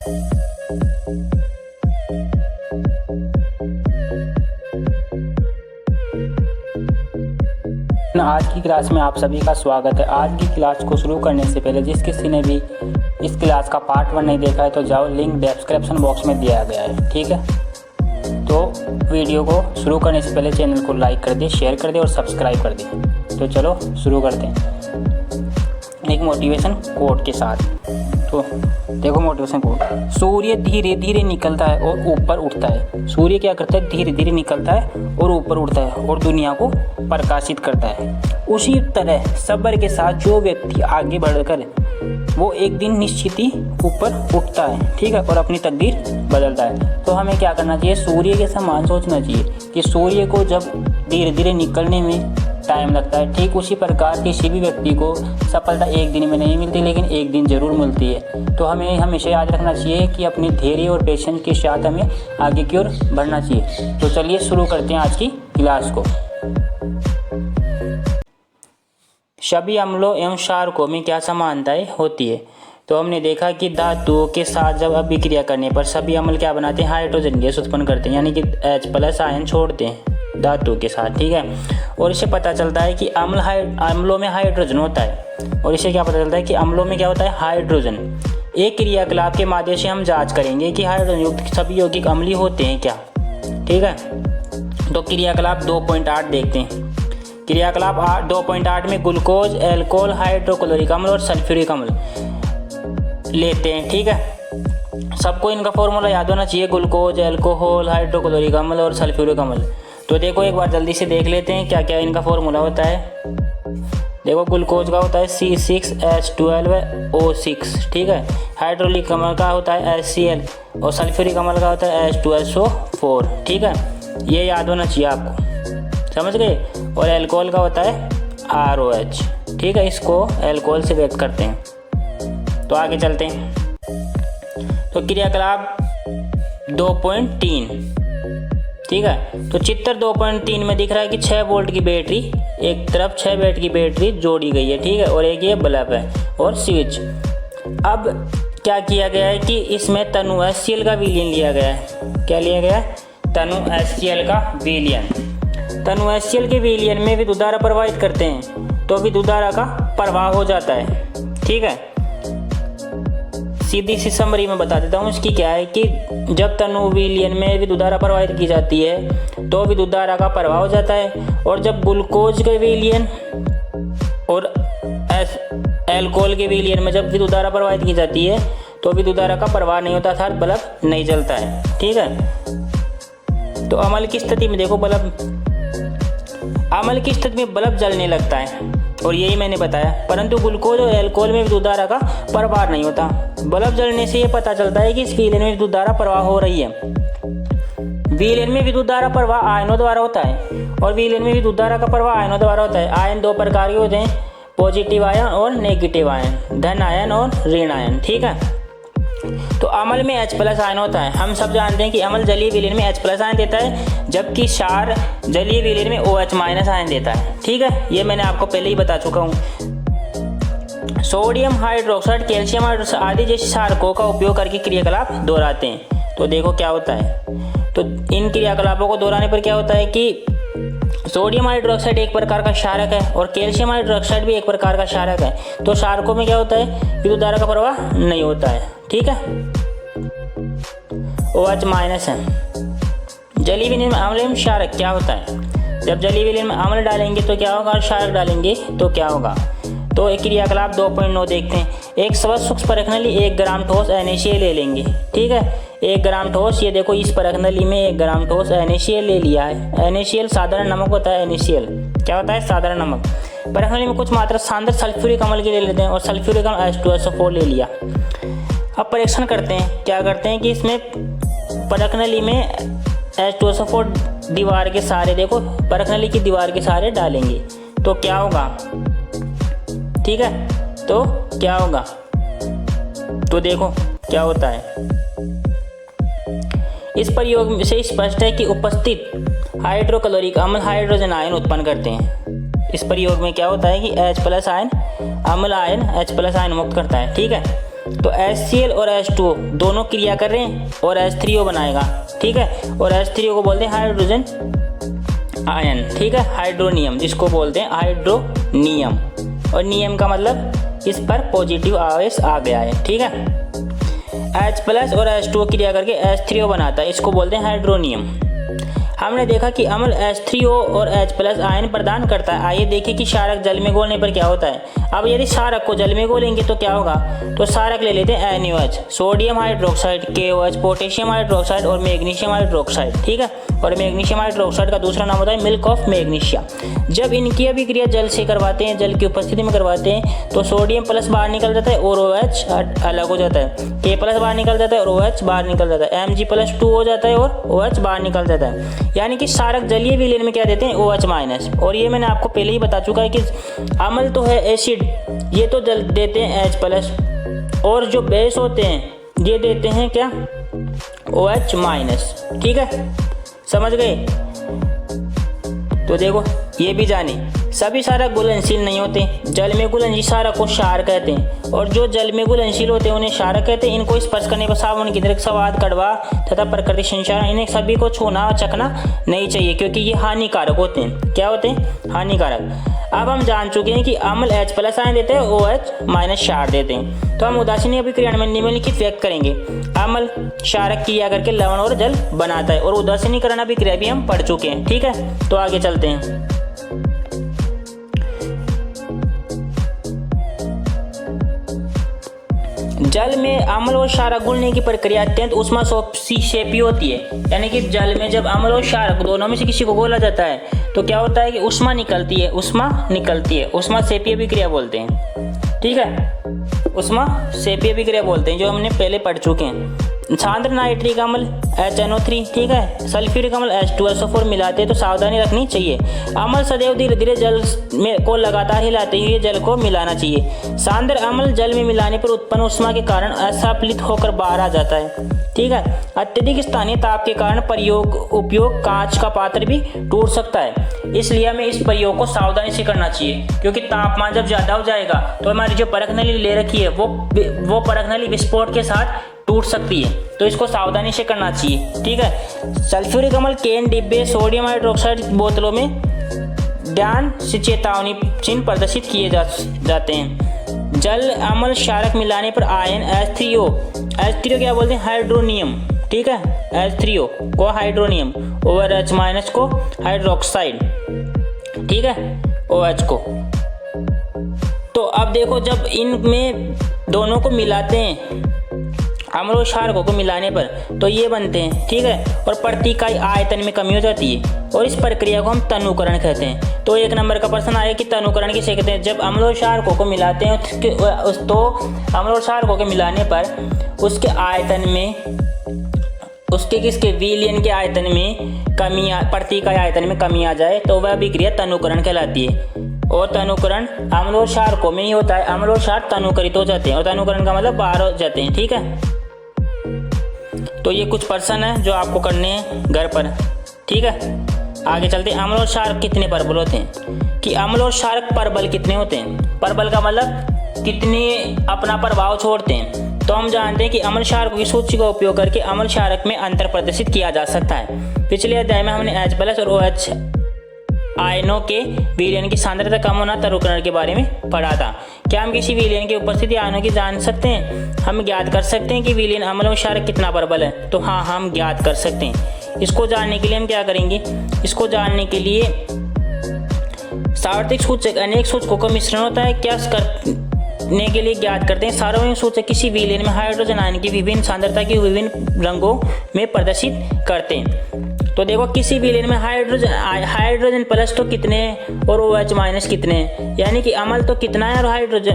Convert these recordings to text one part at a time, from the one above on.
आज की क्लास में आप सभी का स्वागत है। आज की क्लास को शुरू करने से पहले जिस किसी ने भी इस क्लास का पार्ट 1 नहीं देखा है तो जाओ, लिंक डिस्क्रिप्शन बॉक्स में दिया गया है। ठीक है, तो वीडियो को शुरू करने से पहले चैनल को लाइक कर दे, शेयर कर दे और सब्सक्राइब कर दे। तो चलो शुरू करते हैं एक मोटिवेशन कोट के साथ। तो देखो मोटिवेशन कोट, सूर्य धीरे धीरे निकलता है और ऊपर उठता है। सूर्य क्या करता है? धीरे धीरे निकलता है और ऊपर उठता है और दुनिया को प्रकाशित करता है। उसी तरह सब्र के साथ जो व्यक्ति आगे बढ़कर वो एक दिन निश्चित ही ऊपर उठता है, ठीक है, और अपनी तकदीर बदलता है। तो हमें क्या करना चाहिए? सूर्य के समान सोचना चाहिए कि सूर्य को जब धीरे धीरे निकलने में टाइम लगता है, ठीक उसी प्रकार किसी भी व्यक्ति को सफलता एक दिन में नहीं मिलती, लेकिन एक दिन ज़रूर मिलती है। तो हमें हमेशा याद रखना चाहिए कि अपनी धैर्य और पेशेंस के साथ हमें आगे की ओर बढ़ना चाहिए। तो चलिए शुरू करते हैं आज की क्लास को। सभी अम्लों एवं क्षारकों में क्या समानताएं होती है? तो हमने देखा कि धातुओं के साथ जब अभिक्रिया करने पर सभी अम्ल क्या बनाते हैं? हाइड्रोजन गैस उत्पन्न करते हैं, यानी कि H+ आयन छोड़ते हैं धातु के साथ, ठीक है। और इससे पता चलता है कि अम्लों में हाइड्रोजन होता है। और इससे क्या पता चलता है कि अम्लों में क्या होता है? हाइड्रोजन। एक क्रियाकलाप के माध्यम से हम जांच करेंगे कि हाइड्रोजन युक्त सभी यौगिक अम्लीय होते हैं क्या, ठीक है। तो क्रियाकलाप 2.8 देखते हैं। क्रियाकलाप 2.8 में ग्लूकोज, एल्कोहल, हाइड्रोक्लोरिक अम्ल और सल्फ्यूरिक अम्ल लेते हैं, ठीक है। सबको इनका फॉर्मूला याद होना चाहिए, ग्लूकोज, एल्कोहल, हाइड्रोक्लोरिक अम्ल और सल्फ्यूरिक अम्ल। तो देखो एक बार जल्दी से देख लेते हैं क्या क्या इनका फॉर्मूला होता है। देखो ग्लूकोज का होता है C6H12O6, ठीक है। हाइड्रोक्लोरिक अम्ल का होता है HCl और सल्फ्यूरिक अम्ल का होता है H2SO4, ठीक है। ये याद होना चाहिए आपको, समझ गए। और एल्कोहल का होता है ROH, ठीक है। इसको एल्कोहल से व्यक्त करते हैं। तो आगे चलते हैं। तो क्रियाकलाप 2.3, ठीक है। तो चित्र 2.3 में दिख रहा है कि 6 वोल्ट की बैटरी, एक तरफ 6 वोल्ट की बैटरी जोड़ी गई है, ठीक है, और एक ये बल्ब है और स्विच। अब क्या किया गया है कि इसमें तनु HCl का विलयन लिया गया है। क्या लिया गया है? तनु HCl का विलयन। तनु HCl के विलयन में विद्युत धारा प्रवाहित करते हैं तो विद्युत धारा का प्रवाह हो जाता है, ठीक है। सीधी सी समरी में बता देता हूँ इसकी क्या है कि जब तनु विलयन में विद्युत धारा प्रवाहित की जाती है तो विद्युत धारा का प्रवाह हो जाता है। और जब ग्लूकोज के विलयन और एल्कोहल के विलयन में जब विद्युत धारा प्रवाहित की जाती है तो विद्युत धारा का प्रवाह नहीं होता, अर्थात बल्ब नहीं जलता है, ठीक है। तो अम्ल की स्थिति में देखो अम्ल की स्थिति में बल्ब जलने लगता है, और यही मैंने बताया। परंतु ग्लूकोज और एल्कोहल में विद्युत धारा का प्रवाह नहीं होता। बल्ब जलने से ये पता चलता है कि इस विलयन में विद्युत धारा प्रवाह हो रही है। विलयन में विद्युत धारा प्रवाह आयनों द्वारा होता है, और विलयन में विद्युत धारा का प्रवाह आयनों द्वारा होता है। आयन 2 प्रकार के होते हैं, पॉजिटिव आयन और नेगेटिव आयन, धन आयन और ऋण आयन, ठीक है। तो अम्ल में H+ आयन होता है। हम सब जानते हैं कि अम्ल जलीय विलयन में H+ आयन देता है, जबकि क्षार जलीय विलयन में OH- आयन देता है, ठीक है। ये मैंने आपको पहले ही बता चुका हूँ। सोडियम हाइड्रोक्साइड, कैल्शियम हाइड्रोक्साइड आदि जैसे क्षारकों का उपयोग करके क्रियाकलाप दोहराते हैं। तो देखो क्या होता है। तो इन क्रियाकलापों को दोहराने पर क्या होता है कि सोडियम हाइड्रोक्साइड एक प्रकार का क्षारक है और कैल्शियम हाइड्रोक्साइड भी एक प्रकार का क्षारक है। तो क्षारकों में क्या होता है? विद्युत धारा का प्रवाह नहीं होता है, ठीक है। OH- है। जलीय विलयन में अम्ल एवं क्षारक क्या होता है? जब जलीय विलयन में अम्ल डालेंगे तो क्या होगा और क्षारक डालेंगे तो क्या होगा? तो एक क्रियाकलाप 2.9 देखते हैं। एक सबसे सूक्ष्म परखनली 1 ग्राम ठोस NaCl ले लेंगे, ठीक है। 1 ग्राम ठोस, ये देखो इस परखनली में 1 ग्राम ठोस NaCl ले लिया है। NaCl साधारण नमक होता है। NaCl क्या होता है? साधारण नमक। परखनली में कुछ मात्रा सांद्र सल्फ्यूरिक अम्ल की ले लेते हैं और सल्फ्यूरिक अम्ल H2SO4 ले लिया। अब परीक्षण करते हैं। क्या करते हैं कि इसमें परखनली में H2SO4 दीवार के सहारे, देखो परखनली की दीवार के सहारे डालेंगे तो क्या होगा, ठीक है। तो क्या होगा? तो देखो क्या होता है। इस प्रयोग से स्पष्ट है कि उपस्थित हाइड्रोक्लोरिक अम्ल हाइड्रोजन आयन उत्पन्न करते हैं। इस प्रयोग में क्या होता है कि H+ आयन अम्ल आयन H+ आयन मुक्त करता है, ठीक है। तो HCl और H2O दोनों क्रिया कर रहे हैं और H3O बनाएगा, ठीक है। और H3O को बोलते हैं हाइड्रोजन आयन, ठीक है, हाइड्रोनियम जिसको बोलते हैं हाइड्रोनियम। और नियम का मतलब इस पर पॉजिटिव आवेश आ गया है, ठीक है। H+ और H2O क्रिया करके H3O बनाता है, इसको बोलते हैं हाइड्रोनियम। हमने देखा कि अम्ल H3O और H+ आयन प्रदान करता है। आइए देखें कि क्षारक जल में घोलने पर क्या होता है। अब यदि क्षारक को जल में घोलेंगे तो क्या होगा, तो क्षारक ले लेते हैं NaOH, sodium hydroxide KOH, potassium hydroxide और मैग्नीशियम हाइड्रोक्साइड, ठीक है। और मैग्नीशियम हाइड्रोक्साइड का दूसरा नाम होता है मिल्क ऑफ मैग्नीशिया। जब इनकी अभिक्रिया जल से करवाते हैं, जल की उपस्थिति में करवाते हैं, तो सोडियम प्लस बाहर निकल जाता है और OH अलग हो जाता है, K+ बाहर निकल जाता है और OH बाहर निकल जाता है, Mg+2 हो जाता है और OH बाहर निकल जाता है। यानी कि क्षारक जलीय विलयन में क्या देते हैं, OH-। और ये मैंने आपको पहले ही बता चुका है कि अम्ल तो है एसिड, ये तो जल देते हैं H+, और जो बेस होते हैं ये देते हैं क्या, OH-, ठीक है, समझ गए। तो देखो ये भी जाने, सभी क्षारक घुलनशील नहीं होते। जल में घुलनशील क्षारक को क्षार कहते हैं, और जो जल में घुलनशील होते हैं उन्हें क्षारक कहते हैं। इनको स्पर्श करने पर साबुन की तरह स्वाद, कड़वा तथा प्रकृति संचार, इन्हें सभी को छूना और चखना नहीं चाहिए क्योंकि ये हानिकारक होते हैं। क्या होते हैं, हानिकारक। अब हम जान चुके हैं कि अम्ल H+ आयन देते हैं, OH- क्षार देते हैं। तो हम उदासीन अभिक्रिया में निम्नलिखित व्यक्त करेंगे। अम्ल क्षारक क्रिया करके लवण और जल बनाता है, और उदासीनीकरण अभिक्रिया भी हम पढ़ चुके हैं, ठीक है। तो आगे चलते हैं। जल में अम्ल और क्षारक घुलने की प्रक्रिया अत्यंत ऊष्माक्षेपी होती है। यानी कि जल में जब अम्ल और क्षारक दोनों में से किसी को घोला जाता है तो क्या होता है कि ऊष्मा निकलती है, ऊष्माक्षेपी अभिक्रिया बोलते हैं, ठीक है। ऊष्माक्षेपी अभिक्रिया बोलते हैं, जो हमने पहले पढ़ चुके हैं। सांद्र नाइट्रिक अम्ल HNO3, ठीक है, सल्फ्यूरिक अम्ल H2SO4 मिलाते हैं तो सावधानी रखनी चाहिए। अम्ल सदैव धीरे धीरे जल में को लगातार हिलाते हुए जल को मिलाना चाहिए। सांद्र अम्ल जल में मिलाने पर उत्पन्न ऊष्मा के कारण असंपलित होकर बाहर आ जाता है, ठीक है। अत्यधिक स्थानीय ताप के कारण उपयोग कांच का पात्र भी टूट सकता है, इसलिए हमें इस प्रयोग को सावधानी से करना चाहिए, क्योंकि तापमान जब ज्यादा हो जाएगा तो हमारी जो परख नली ले रखी है वो परख नली विस्फोट के साथ टूट सकती है, तो इसको सावधानी से करना चाहिए, ठीक है। सल्फ्यूरिक अम्ल कैन, डिब्बे, सोडियम हाइड्रोक्साइड बोतलों में ध्यान से चेतावनी चिन्ह प्रदर्शित किए जाते हैं। जल अम्ल क्षारक मिलाने पर आयन H3O क्या बोलते हैं, हाइड्रोनियम, ठीक है। H3O को हाइड्रोनियम और H- को हाइड्रोक्साइड, ठीक है, OH को। तो अब देखो जब इनमें दोनों को मिलाते हैं, अम्ल और क्षारकों को मिलाने पर, तो ये बनते हैं, ठीक है। और प्रति इकाई आयतन में कमी हो जाती है, और इस प्रक्रिया को हम तनुकरण कहते हैं। तो 1 नंबर का प्रश्न आया कि तनुकरण किसे कहते हैं। जब अम्ल और क्षारकों को मिलाते हैं तो अम्ल और क्षारकों के मिलाने पर उसके आयतन में, विलयन के आयतन में कमी, प्रति इकाई आयतन में कमी आ जाए तो वह अभिक्रिया तनुकरण कहलाती है। और तनुकरण अम्ल और क्षारकों में ही होता है। अम्ल और क्षार तनुकरित हो जाते हैं, और तनुकरण का मतलब बाहर हो जाते हैं, ठीक है। तो ये कुछ प्रश्न है जो आपको करने हैं घर पर, ठीक है। आगे चलते हैं। अम्ल और क्षारक कितने परबल होते हैं, कि अम्ल और क्षारक परबल कितने होते हैं। परबल का मतलब कितने अपना प्रभाव छोड़ते हैं। तो हम जानते हैं कि अम्ल क्षारकों की सूची का उपयोग करके अम्ल क्षारक में अंतर प्रदर्शित किया जा सकता है। पिछले अध्याय में हमने H+ और OH आयनों के विलयन की सांद्रता कम होना तनुकरण के बारे में पढ़ा था। क्या हम किसी विलयन की उपस्थिति आयनों की जान सकते हैं, हम ज्ञात कर सकते हैं कि विलयन अम्ल और क्षारक कितना परबल है। तो हाँ, हम ज्ञात कर सकते हैं। इसको जानने के लिए हम क्या करेंगे, इसको जानने के लिए सार्वत्रिक सूचक अनेक सूचकों का मिश्रण होता है। क्या करने के लिए ज्ञात करते हैं। सार्वभौमिक सूचक किसी विलयन में हाइड्रोजन आयन की विभिन्न सांद्रता की विभिन्न रंगों में प्रदर्शित करते हैं। तो देखो किसी विलयन में हाइड्रोजन प्लस तो कितने और OH- कितने, यानी कि अम्ल तो कितना है और हाइड्रोजन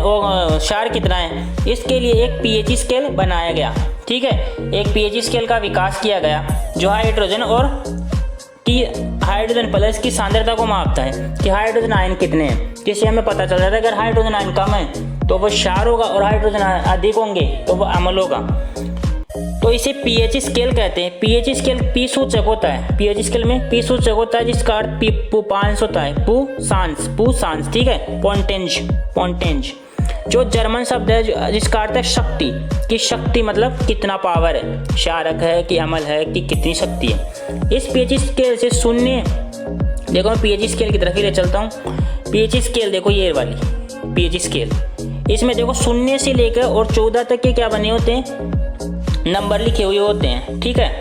क्षार कितना है। इसके लिए एक pH स्केल बनाया गया, ठीक है। एक pH स्केल का विकास किया गया जो हाइड्रोजन और हाइड्रोजन प्लस की सांद्रता को मापता है कि हाइड्रोजन आयन कितने हैं। जिससे हमें पता चल जाता है अगर हाइड्रोजन आयन कम है तो वो क्षार होगा और हाइड्रोजन आयन अधिक होंगे तो वो अम्ल होगा। तो इसे pH स्केल कहते हैं। pH स्केल P सूचक होता है। pH स्केल में P सूचक होता है जिसका अर्थ पुपांश होता है, पुशांश, ठीक है, पोंटेंज। जो जर्मन शब्द है जिसका अर्थ है शक्ति, कि शक्ति मतलब कितना पावर है, क्षारक है कि अम्ल है कि कितनी शक्ति है। इस पीएच स्केल से शून्य, देखो मैं पीएच स्केल की तरफ ही ले चलता हूँ। पीएच स्केल देखो ये वाली पीएच स्केल, इसमें देखो शून्य से लेकर और 14 तक के क्या बने होते हैं, नंबर लिखे हुए होते हैं, ठीक है।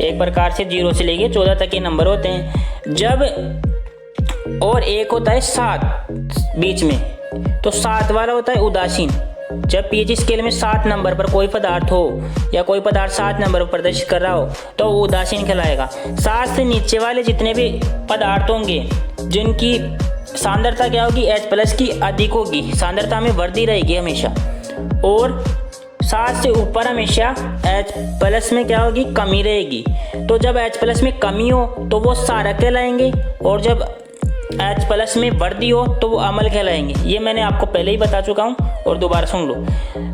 एक प्रकार से 0 से लेके 14 तक के नंबर होते हैं। जब और एक होता है 7 बीच में, तो 7 वाला होता है उदासीन। जब पीएच स्केल में 7 नंबर पर कोई पदार्थ हो या कोई पदार्थ 7 नंबर पर प्रदर्शित कर रहा हो तो वो उदासीन कहलाएगा। 7 से नीचे वाले जितने भी पदार्थ होंगे जिनकी सांद्रता क्या होगी, H+ की अधिक होगी, सांद्रता में वृद्धि रहेगी हमेशा, और 7 से ऊपर हमेशा H+ में क्या होगी, कमी रहेगी। तो जब H+ में कमी हो तो वो क्षारक कहलाएंगे, और जब H+ में वृद्धि हो तो वो अम्ल कहलाएंगे। ये मैंने आपको पहले ही बता चुका हूँ और दोबारा सुन लो।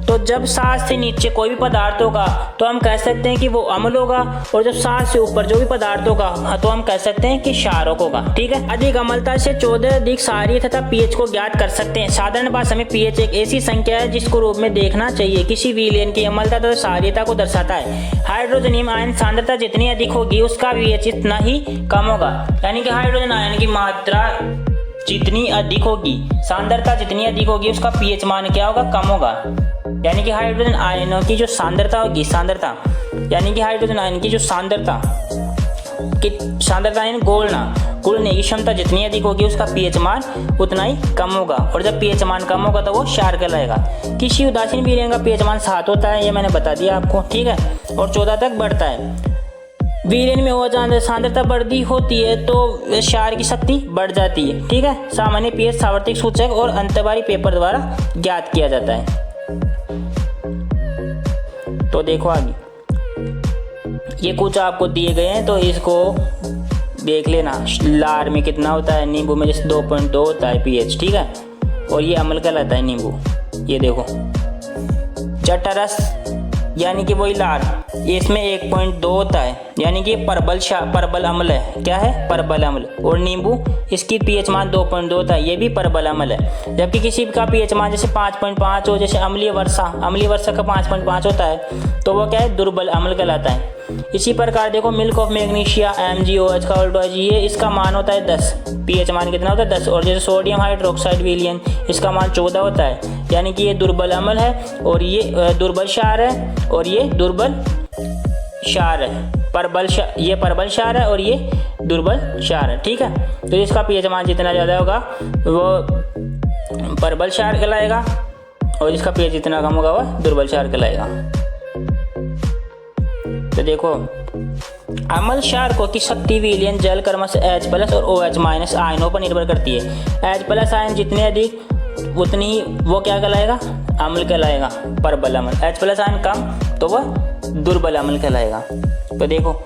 तो जब 7 से नीचे कोई भी पदार्थ होगा तो हम कह सकते हैं कि वो अम्ल होगा, और जब 7 से ऊपर जो भी पदार्थ होगा तो हम कह सकते हैं कि क्षारक होगा, ठीक है। अधिक अम्लता से 14 अधिक क्षारीय तथा पीएच को ज्ञात कर सकते हैं। साधारण भाषा में पीएच एक ऐसी संख्या है जिसको रूप में देखना चाहिए, किसी विलयन की अम्लता तथा क्षारीयता को दर्शाता है। हाइड्रोजनियम आयन सांद्रता जितनी अधिक होगी उसका पीएच इतना ही कम होगा, यानी कि हाइड्रोजन आयन की मात्रा जितनी अधिक होगी, सांद्रता जितनी अधिक होगी, उसका पीएच मान क्या होगा, कम होगा। यानी कि हाइड्रोजन आयनों की जो सांद्रता होगी, सांद्रता यानी कि हाइड्रोजन आयन की जो सांद्रता यानी घुलने की क्षमता जितनी अधिक होगी उसका पीएच मान उतना ही कम होगा, और जब पीएच मान कम होगा तो वो क्षार कहलाएगा। किसी उदासीन विलयन का पीएच मान 7 होता है, ये मैंने बता दिया आपको, ठीक है, और 14 तक बढ़ता है। विलयन में वो सांद्रता बढ़ती होती है तो क्षार की शक्ति बढ़ जाती है, ठीक है। सामान्य पीएच सार्वत्रिक सूचक और अंतर्वारी पेपर द्वारा ज्ञात किया जाता है। तो देखो आगे, ये कुछ आपको दिए गए हैं तो इसको देख लेना। लार में कितना होता है, नींबू में जैसे 2.2 होता है पीएच, ठीक है, और ये अम्ल कहलाता है नींबू। ये देखो जठरस यानी कि वही लार, इसमें 1.2 होता है, यानी कि परबल अम्ल है। क्या है, परबल अम्ल। और नींबू इसकी पीएच मान 2.2 होता है, ये भी परबल अम्ल है। जबकि किसी का पीएच मान जैसे 5.5 हो, जैसे अम्लीय वर्षा का 5.5 होता है तो वो क्या है, दुर्बल अम्ल कहलाता है। इसी प्रकार देखो मिल्क ऑफ मैग्नीशिया MgOH का उल्टा ये इसका मान होता है 10, पीएच मान कितना होता है 10। और जैसे सोडियम हाइड्रोक्साइड विलयन इसका मान 14 होता है, यानी कि ये दुर्बल अम्ल है और ये दुर्बल क्षार है, और ये दुर्बल क्षार है। ये प्रबल क्षार है और ये दुर्बल क्षार है, ठीक है। तो इसका पीएच मान जितना ज़्यादा होगा वो प्रबल क्षार कहलाएगा, और इसका पीएच जितना कम होगा वह दुर्बल क्षार कहलाएगा। तो देखो अम्ल क्षारकों की शक्ति विलयन जल क्रमशः H+ और OH- आयनों पर निर्भर करती है। H+ आयन जितने अधिक उतनी ही वो क्या कहलाएगा, अम्ल कहलाएगा, प्रबल अम्ल। H+ आयन कम तो वह दुर्बल अम्ल कहलाएगा। तो देखो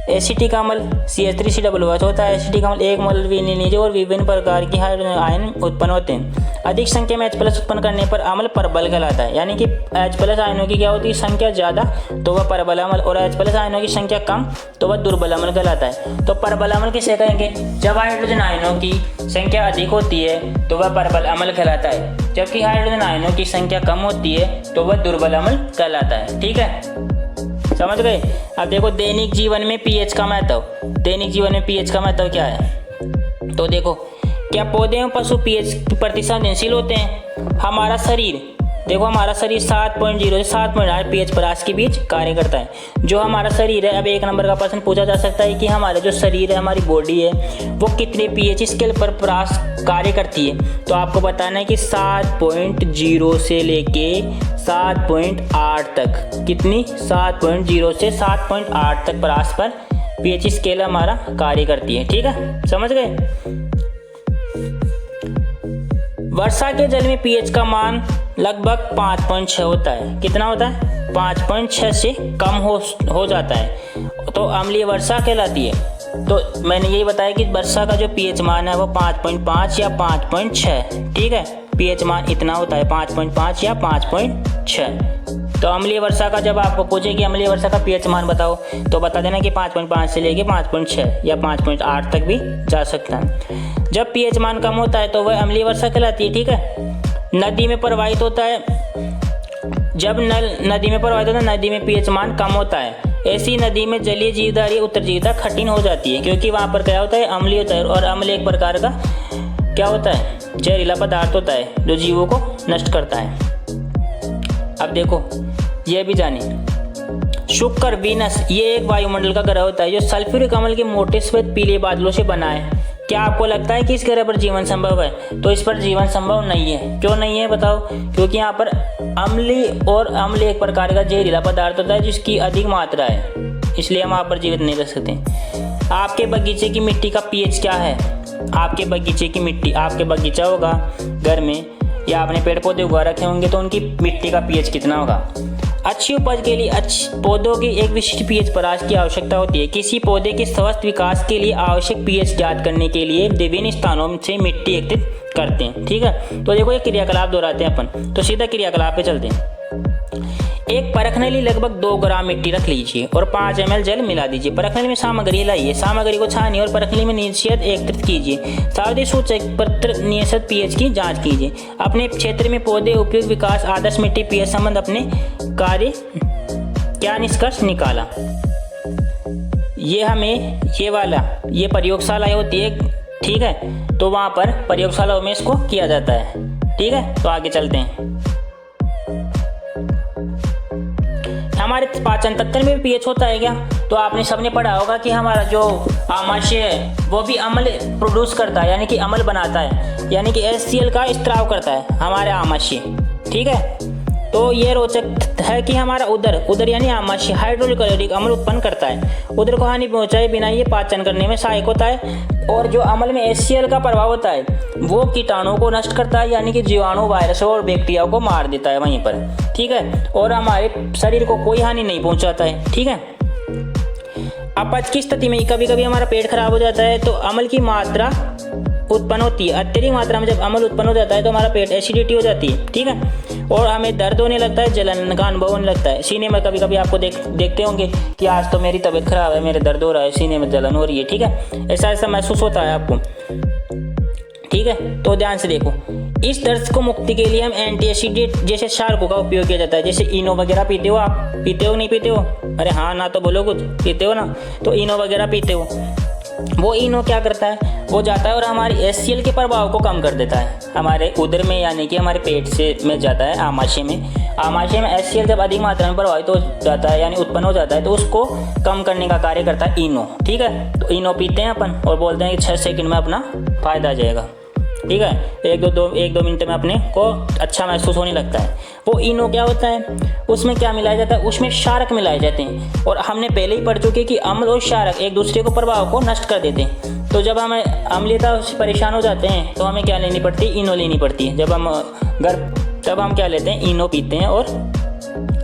एसिटिक अम्ल CH3COOH होता है। एसिटिक अम्ल एक मोल विनिलीज और विभिन्न प्रकार की हाइड्रोजन आयन उत्पन्न होते हैं। अधिक संख्या में H+ उत्पन्न करने पर अम्ल प्रबल कहलाता है, यानी कि H+ आयनों की क्या होती है, संख्या ज़्यादा तो वह प्रबल अम्ल, और H+ आयनों की संख्या कम तो वह दुर्बल अम्ल कहलाता है। तो प्रबल अम्ल किसे कहेंगे, जब हाइड्रोजन आयनों की संख्या अधिक होती है तो वह प्रबल अम्ल कहलाता है, जबकि हाइड्रोजन आयनों की संख्या कम होती है तो वह दुर्बल अम्ल कहलाता है, ठीक है, समझ गए। अब देखो दैनिक जीवन में पीएच का महत्व, दैनिक जीवन में पीएच का महत्व क्या है। तो देखो क्या पौधे एवं पशु पीएच प्रति संवेदनशील होते हैं। हमारा शरीर देखो, हमारा शरीर 7.0 से 7.8 पीएच पर आज के बीच कार्य करता है। जो हमारा शरीर है, अब 1 नंबर का प्रश्न पूछा जा सकता है कि हमारा जो शरीर है, हमारी बॉडी है, वो कितने पीएच स्केल पर कार्य करती है। तो आपको बताना है कि 7.0 से लेके 7.8 तक, कितनी 7.0 से 7.8 तक परास पर पीएच स्केल हमारा कार्य करती है, ठीक है, समझ गए। वर्षा के जल में पीएच का मान लगभग 5.6 होता है। कितना होता है, 5.6 से कम हो जाता है तो अम्लीय वर्षा कहलाती है। तो मैंने यही बताया कि वर्षा का जो पीएच मान है वो 5.5 या 5.6, ठीक है, पीएच मान इतना होता है 5.5 या 5.6। तो अम्लीय वर्षा का जब आपको पूछे कि अम्लीय वर्षा का पीएच मान बताओ तो बता देना कि 5.5 से लेके 5.6 या 5.8 तक भी जा सकता है। जब पीएच मान कम होता है तो वह अम्लीय वर्षा कहलाती है, ठीक है। नदी में प्रवाहित होता है, जब नल नदी में प्रवाहित होता है, नदी में पीएच मान कम होता है। ऐसी नदी में जलीय जीवधारी उत्तरजीविता कठिन हो जाती है, क्योंकि वहाँ पर क्या होता है, अम्लीय होता है, और अम्ल एक प्रकार का क्या होता है, जहरीला पदार्थ होता है जो जीवों को नष्ट करता है। अब देखो ये भी जानिए, शुक्र वीनस ये एक वायुमंडल का ग्रह होता है जो सल्फ्यूरिक अम्ल के मोटे श्वेत पीले बादलों से बना है। क्या आपको लगता है कि इस ग्रह पर जीवन संभव है? तो इस पर जीवन संभव नहीं है। क्यों नहीं है बताओ? क्योंकि यहाँ पर अम्ल एक प्रकार का जहरीला पदार्थ होता है जिसकी अधिक मात्रा है, इसलिए हम वहाँ पर जीवित नहीं रह सकते। आपके बगीचे की मिट्टी का पीएच क्या है? आपके बगीचे की मिट्टी, आपके बगीचा होगा घर में या आपने पेड़ पौधे उगा रखे होंगे तो उनकी मिट्टी का पीएच कितना होगा? अच्छी उपज के लिए पौधों की एक विशिष्ट पीएच परास की आवश्यकता होती है। किसी पौधे के स्वस्थ विकास के लिए आवश्यक पीएच ज्ञात करने के लिए विभिन्न स्थानों से मिट्टी एकत्रित करते हैं। ठीक है, तो देखो ये क्रियाकलाप दोहराते हैं अपन, तो सीधा क्रियाकलाप पे चलते हैं। एक परखनली लगभग 2 ग्राम मिट्टी रख लीजिए और 5 ml जल मिला दीजिए। परखनली में सामग्री लाइए, सामग्री को छानिए और परखनली में निश्चित एकत्रित कीजिए। सावधि सूचक पत्र नियत पीएच की जांच कीजिए। अपने क्षेत्र में पौधे उपयुक्त विकास आदर्श मिट्टी पीएच संबंध अपने कार्य क्या निष्कर्ष निकाला। ये हमें ये प्रयोगशाला होती है, ठीक है, तो वहाँ पर प्रयोगशालाओं में इसको किया जाता है। ठीक है, तो आगे चलते हैं। हमारे पाचन तंत्र में भी पीएच होता है क्या? तो आपने सबने पढ़ा होगा कि हमारा जो आमाशय है वो भी अम्ल प्रोड्यूस करता है, यानी कि अम्ल बनाता है, यानी कि HCl का स्त्राव करता है हमारे आमाशय। ठीक है, तो ये रोचक है कि हमारा उदर यानी आमाशय हाइड्रोक्लोरिक अम्ल उत्पन्न करता है। उदर को हानि पहुंचाए बिना ये पाचन करने में सहायक होता है। और जो अम्ल में HCl का प्रभाव होता है वो कीटाणुओं को नष्ट करता है, यानी कि जीवाणु, वायरस और बैक्टीरिया को मार देता है वहीं पर। ठीक है, और हमारे शरीर को कोई हानि नहीं पहुंचाता है। ठीक है, अपच की स्थिति में कभी कभी हमारा पेट खराब हो जाता है तो अम्ल की मात्रा उत्पन्न होती है। अत्यधिक मात्रा में जब अम्ल उत्पन्न हो जाता है तो हमारा पेट एसिडिटी हो जाती है। ठीक है, और हमें दर्द होने लगता है, जलन का अनुभव होने लगता है। सीने में कभी कभी आपको देखते होंगे कि आज तो मेरी तबीयत खराब है, मेरे दर्द हो रहा है, सीने में जलन हो रही है। ठीक है, ऐसा महसूस होता है आपको। ठीक है, तो ध्यान से देखो, इस दर्द को मुक्ति के लिए हम एंटीएसिडेंट जैसे शार्कों का उपयोग किया जाता है। जैसे इनो वगैरह पीते हो आप? पीते हो नहीं पीते हो? अरे हाँ ना तो बोलो कुछ, पीते हो ना? तो इनो वगैरह पीते हो। वो इनो क्या करता है, वो जाता है और हमारी HCl के प्रभाव को कम कर देता है हमारे उदर में, यानी कि हमारे पेट से में जाता है आमाशय में HCl जब अधिक मात्रा में प्रभावित हो जाता है यानी उत्पन्न हो जाता है तो उसको कम करने का कार्य करता है इनो। ठीक है, तो इनो पीते हैं अपन और बोलते हैं कि 6 सेकंड में अपना फायदा आ जाएगा। ठीक है, एक दो मिनट में अपने को अच्छा महसूस होने लगता है। वो इनो क्या होता है, उसमें क्या मिलाया जाता है, उसमें क्षारक मिलाए जाते हैं। और हमने पहले ही पढ़ चुके कि अम्ल और क्षारक एक दूसरे को प्रभाव को नष्ट कर देते हैं। तो जब हमें अम्लीयता से परेशान हो जाते हैं तो हमें क्या लेनी पड़ती है, इनो लेनी पड़ती है। तब हम क्या लेते हैं, इनो पीते हैं और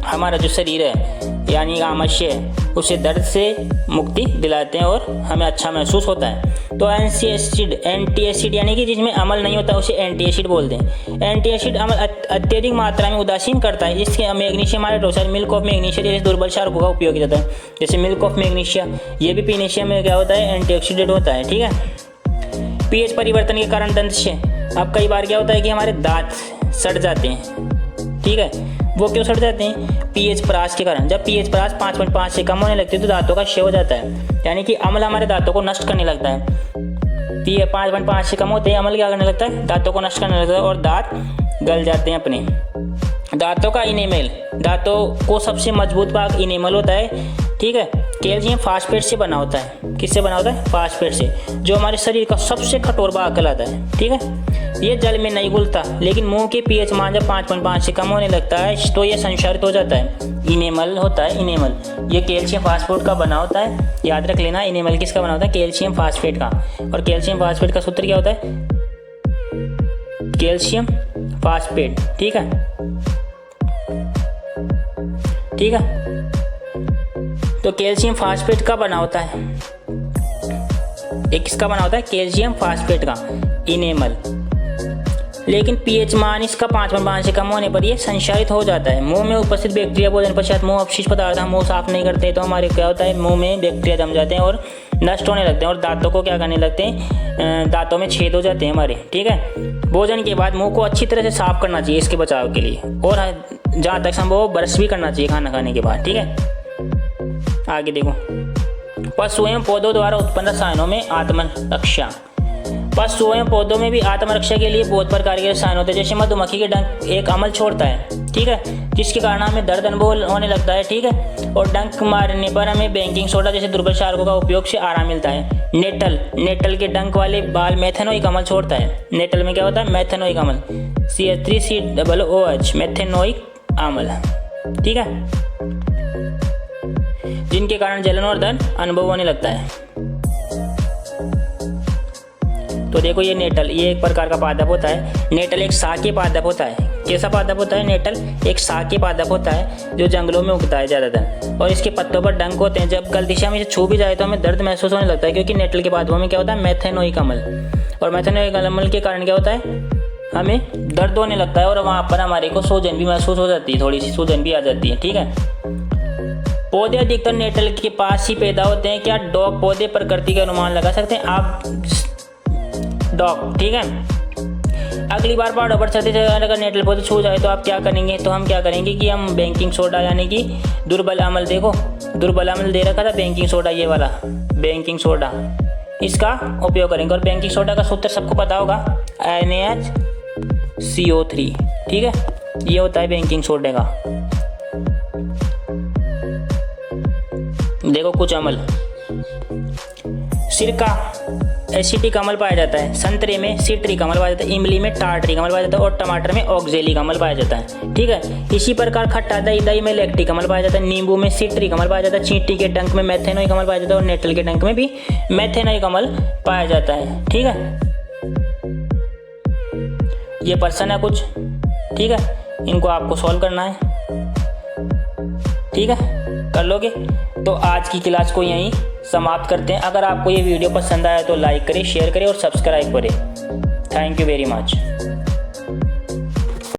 हमारा जो शरीर है यानी आमाशय है उसे दर्द से मुक्ति दिलाते हैं और हमें अच्छा महसूस होता है। तो एंटीएसिड यानी कि जिसमें अम्ल नहीं होता उसे एंटीएसिड बोलते हैं। एंटीएसिड अम्ल अत्यधिक मात्रा में उदासीन करता है। इसके magnesium hydroxide, milk of magnesia जैसे दुर्बल क्षारकों का उपयोग किया जाता है। जैसे मिल्क ऑफ मैग्नीशिया, ये भी पीने में क्या होता है, एंटीऑक्सीडेंट होता है। ठीक है, पीएच परिवर्तन के कारण दंत से अब कई बार क्या होता है कि हमारे दांत सड़ जाते हैं। ठीक है, वो क्यों सड़ जाते हैं, पीएच परास के कारण। जब पीएच परास 5.5 से कम होने लगती है तो दांतों का क्षय हो जाता है, यानी कि अम्ल हमारे दांतों को नष्ट करने लगता है। पीएच 5.5 से कम होते हैं अम्ल क्या करने लगता है, दांतों को नष्ट करने लगता है और दांत गल जाते हैं अपने। दांतों का इनेमल, दांतों को सबसे मजबूत भाग इनेमल होता है। ठीक है, कैल्शियम फास्फेट से बना होता है। किससे बना होता है, फास्फेट से, जो हमारे शरीर का सबसे कठोर भाग कहलाता है। ठीक है, ये जल में नहीं घुलता, लेकिन मुंह के पीएच मान जब 5.5 से कम होने लगता है तो ये संक्षारित हो जाता है। इनेमल होता है, इनेमल ये कैल्शियम फास्फेट का बना होता है। याद रख लेना, इनेमल किसका बना होता है, कैल्शियम फास्फेट का। और कैल्शियम फास्फेट का सूत्र क्या होता है, कैल्शियम फास्फेट। ठीक है, ठीक है, तो कैल्शियम फास्फेट का बना होता है, एक किसका बना होता है, कैल्शियम फास्फेट का, इनेमल। लेकिन पीएच मान इसका 5.5 से कम होने पर यह संक्षारित हो जाता है। मुंह में उपस्थित बैक्टीरिया भोजन पश्चात मुंह अपशिष्ट पदार्थ हम मुंह साफ नहीं करते तो हमारे क्या होता है, मुंह में बैक्टीरिया जम जाते हैं और नष्ट होने लगते हैं और दांतों को क्या करने लगते हैं, दांतों में छेद हो जाते हैं हमारे। ठीक है। भोजन के बाद मुंह को अच्छी तरह से साफ करना चाहिए इसके बचाव के लिए, और जहाँ तक संभव ब्रश भी करना चाहिए खाना खाने के बाद। ठीक है। आगे देखो, पशु एवं पौधों द्वारा उत्पन्न रसायनों में आत्मरक्षा। पशु एवं पौधों में भी आत्मरक्षा के लिए बहुत प्रकार के रसायन होते हैं। जैसे मधुमक्खी के डंक एक अम्ल छोड़ता है, ठीक है, जिसके कारण हमें दर्द अनुभव होने लगता है। ठीक है। और डंक मारने पर हमें बेकिंग सोडा जैसे दुर्बल क्षारकों का उपयोग से आराम मिलता है। नेटल के डंक वाले बाल मेथेनोइक अम्ल छोड़ता है। नेटल में क्या होता है, मेथेनोइक अम्ल, CH3COOH, मेथेनोइक अम्ल। ठीक है, जिनके कारण जलन और दर्द अनुभव होने लगता है। तो देखो ये नेटल, ये एक प्रकार का पादप होता है। नेटल एक शाकीय पादप होता है। कैसा पादप होता है नेटल? एक शाकीय पादप होता है जो जंगलों में उगता है ज़्यादातर, और इसके पत्तों पर डंक होते हैं। जब गलती से हम इसे छू भी जाए तो हमें दर्द महसूस होने लगता है, क्योंकि नेटल के पादपों में क्या होता है, मेथेनोइक अम्ल, और मेथेनोइक अम्ल के कारण क्या होता है, हमें दर्द होने लगता है और वहाँ पर हमारे को सूजन भी महसूस हो जाती है, थोड़ी सी सूजन भी आ जाती है। ठीक है। पौधे अधिकतर नेटल के पास ही पैदा होते हैं। क्या डॉग पौधे प्रकृति का अनुमान लगा सकते हैं आप? डॉग। ठीक है। अगली बार पहाड़ों पर चलते चलते अगर नेटल पौधे छू जाए तो आप क्या करेंगे? तो हम क्या करेंगे कि हम बेकिंग सोडा यानी कि दुर्बल अम्ल, देखो दुर्बल अम्ल दे रखा था बेकिंग सोडा, ये वाला बेकिंग सोडा, इसका उपयोग करेंगे। और बेकिंग सोडा का सूत्र सबको पता होगा, NaCO3। ठीक है, ये होता है बेकिंग सोडे का। देखो कुछ अम्ल, सिरका एसिटिक अम्ल पाया जाता है, संतरे में सिट्रिक अम्ल पाया जाता है, इमली में टार्टरिक अम्ल पाया जाता है, और टमाटर में ऑक्जेलिक अम्ल पाया जाता है। ठीक है। इसी प्रकार खट्टा दही में लैक्टिक अम्ल पाया जाता है, नींबू में सिट्रिक अम्ल पाया जाता है, चींटी के डंक में मेथेनोइक अम्ल पाया जाता है, और नेटल के डंक में भी मेथेनोइक अम्ल पाया जाता है। ठीक है। ये पर्सन है कुछ, ठीक है, इनको आपको सॉल्व करना है। ठीक है, कर लोगे? तो आज की क्लास को यहीं समाप्त करते हैं। अगर आपको ये वीडियो पसंद आया तो लाइक करें, शेयर करें और सब्सक्राइब करें। Thank you very much.